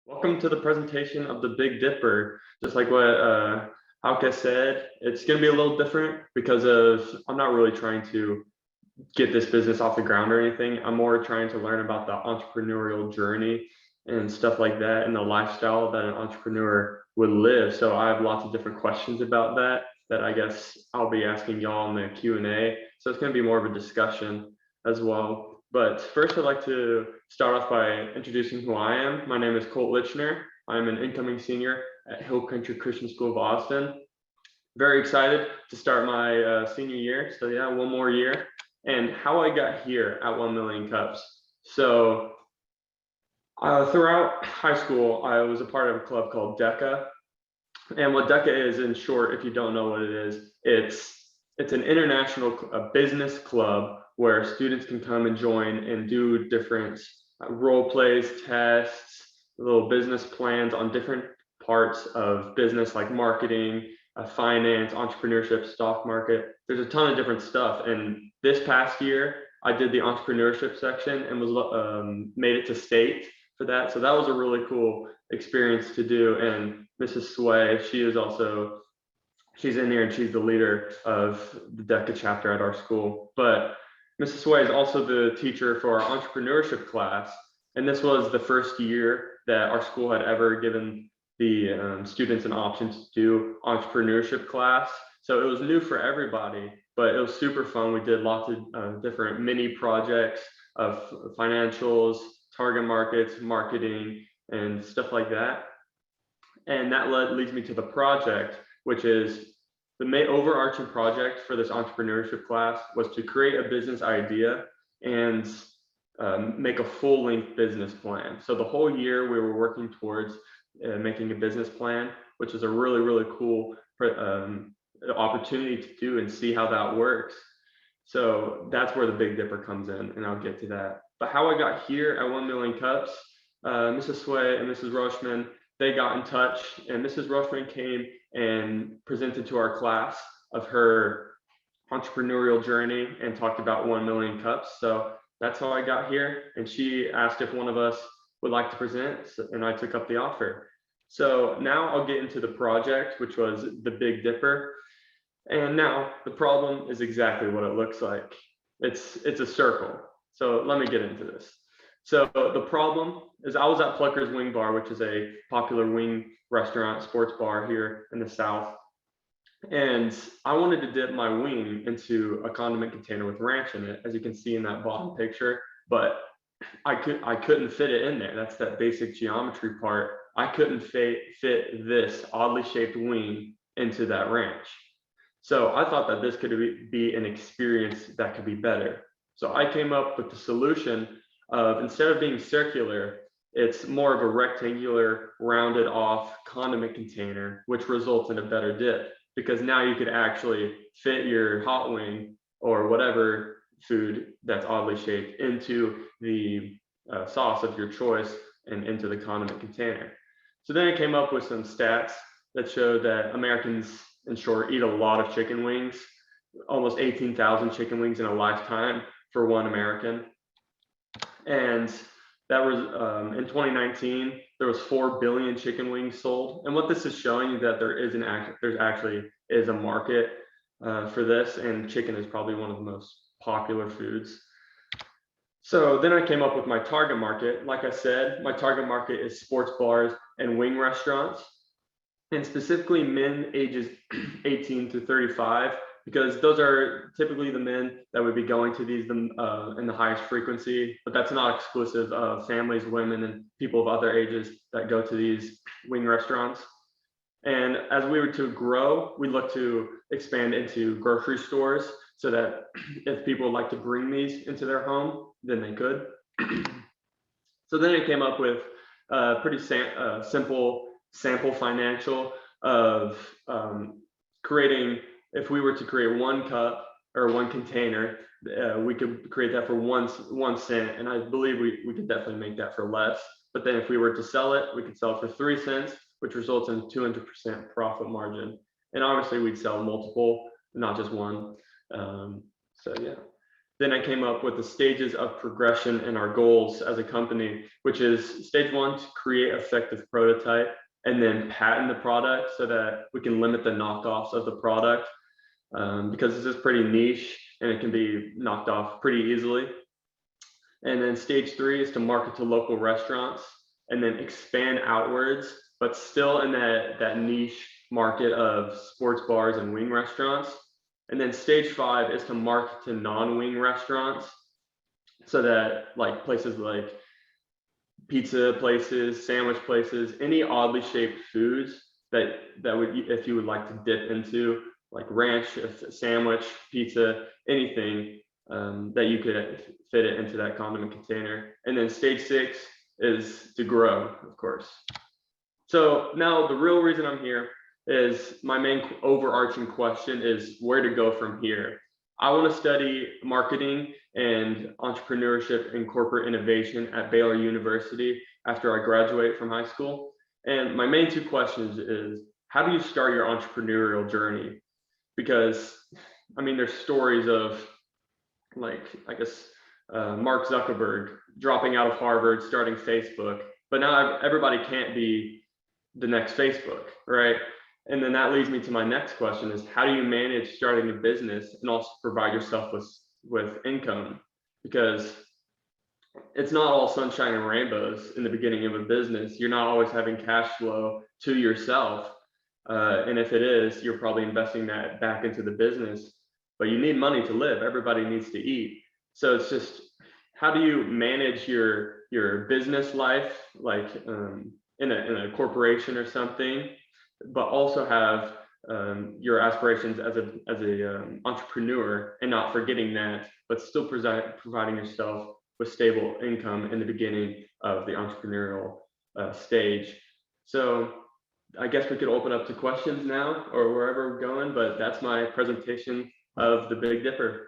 Welcome to the presentation of the Big Dipper. Just like what Hauke said, it's going to be a little different because I'm not really trying to get this business off the ground or anything. I'm more trying to learn about the entrepreneurial journey and stuff like that and the lifestyle that an entrepreneur would live. So I have lots of different questions about that I guess I'll be asking y'all in the Q&A. So it's going to be more of a discussion as well. But first, I'd like to start off by introducing who I am. My name is Colt Lichner. I'm an incoming senior at Hill Country Christian School of Austin. Very excited to start my senior year. So yeah, one more year. And how I got here at 1 Million Cups. So throughout high school, I was a part of a club called DECA. And what DECA is, in short, if you don't know what it is, it's an international business club where students can come and join and do different role plays, tests, little business plans on different parts of business like marketing, finance, entrepreneurship, stock market. There's a ton of different stuff. And this past year, I did the entrepreneurship section and was made it to state for that. So that was a really cool experience to do. And Mrs. Sway, she's in here and she's the leader of the DECA chapter at our school. But Mrs. Sway is also the teacher for our entrepreneurship class. And this was the first year that our school had ever given the students an option to do entrepreneurship class. So it was new for everybody, but it was super fun. We did lots of different mini projects of financials, target markets, marketing, and stuff like that. And that leads me to the project, which is the overarching project for this entrepreneurship class was to create a business idea and make a full-length business plan. So the whole year we were working towards making a business plan, which is a really, really cool opportunity to do and see how that works. So that's where the Big Dipper comes in, and I'll get to that. But how I got here at 1 Million Cups, Mrs. Sway and Mrs. Rochman, they got in touch, and Mrs. Rochman came and presented to our class of her entrepreneurial journey and talked about 1 Million Cups. So that's how I got here. And she asked if one of us would like to present, and I took up the offer. So now I'll get into the project, which was the Big Dipper. And now the problem is exactly what it looks like. It's a circle. So let me get into this. So the problem is I was at Plucker's Wing Bar, which is a popular wing restaurant, sports bar here in the South. And I wanted to dip my wing into a condiment container with ranch in it, as you can see in that bottom picture, but I couldn't fit it in there. That's that basic geometry part. I couldn't fit this oddly shaped wing into that ranch. So I thought that this could be an experience that could be better. So I came up with the solution of, instead of being circular, it's more of a rectangular, rounded off condiment container, which results in a better dip, because now you could actually fit your hot wing or whatever food that's oddly shaped into the sauce of your choice and into the condiment container. So then I came up with some stats that showed that Americans, in short, eat a lot of chicken wings, almost 18,000 chicken wings in a lifetime for one American. And that was in 2019, there was 4 billion chicken wings sold. And what this is showing is that there actually is a market for this, and chicken is probably one of the most popular foods. So then I came up with my target market. Like I said, my target market is sports bars and wing restaurants, and specifically men ages 18 to 35, because those are typically the men that would be going to these in the highest frequency, but that's not exclusive of families, women, and people of other ages that go to these wing restaurants. And as we were to grow, we look to expand into grocery stores so that if people would like to bring these into their home, then they could. So then I came up with a pretty simple sample financial of creating, if we were to create 1 cup or 1 container, we could create that for 1 cent. And I believe we could definitely make that for less. But then if we were to sell it, we could sell it for 3 cents, which results in 200% profit margin. And obviously we'd sell multiple, not just one. So yeah. Then I came up with the stages of progression and our goals as a company, which is stage 1, to create effective prototype and then patent the product so that we can limit the knockoffs of the product, because this is pretty niche and it can be knocked off pretty easily. And then stage 3 is to market to local restaurants and then expand outwards, but still in that niche market of sports bars and wing restaurants. And then stage 5 is to market to non-wing restaurants, so that like places like pizza places, sandwich places, any oddly shaped foods that would, if you would like to dip into, like ranch, a sandwich, pizza, anything, that you could fit it into that condiment container. And then stage 6 is to grow, of course. So now the real reason I'm here is my main overarching question is where to go from here. I want to study marketing and entrepreneurship and corporate innovation at Baylor University after I graduate from high school. And my main 2 questions is, how do you start your entrepreneurial journey? Because I mean, there's stories of, like, I guess, Mark Zuckerberg dropping out of Harvard, starting Facebook, but now everybody can't be the next Facebook, right? And then that leads me to my next question is, how do you manage starting a business and also provide yourself with income? Because it's not all sunshine and rainbows in the beginning of a business. You're not always having cash flow to yourself. And if it is, you're probably investing that back into the business, but you need money to live. Everybody needs to eat. So it's just, how do you manage your business life, like in a corporation or something, but also have your aspirations as a entrepreneur, and not forgetting that, but still providing yourself with stable income in the beginning of the entrepreneurial stage. So I guess we could open up to questions now, or wherever we're going, but that's my presentation of the Big Dipper.